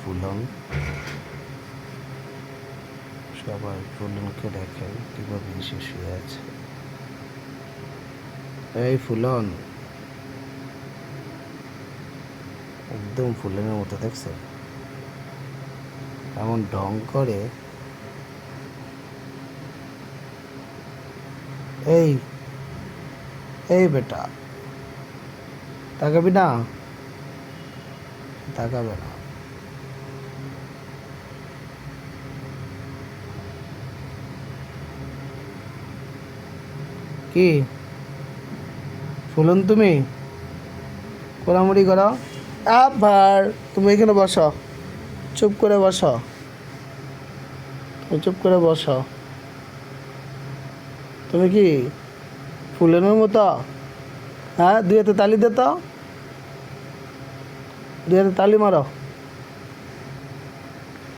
ফুলন সবাই ফুলনকে দেখেন কিভাবে এসে শুয়ে আছে। এই ফুলন একদম ফুলনের মতো দেখছে, এমন ঢং করে। এই এই বেটা, তাকাবি না? তাকাবে না। কি ফুলন, তুমি কোলামুড়ি করো? আবার তুমি এখানে বসো, চুপ করে বসো, চুপ করে বসো। তুমি কি ফুলনের মতো? হ্যাঁ, দুই হাতে তালি দে তো, দুই হাতে তালি মারো।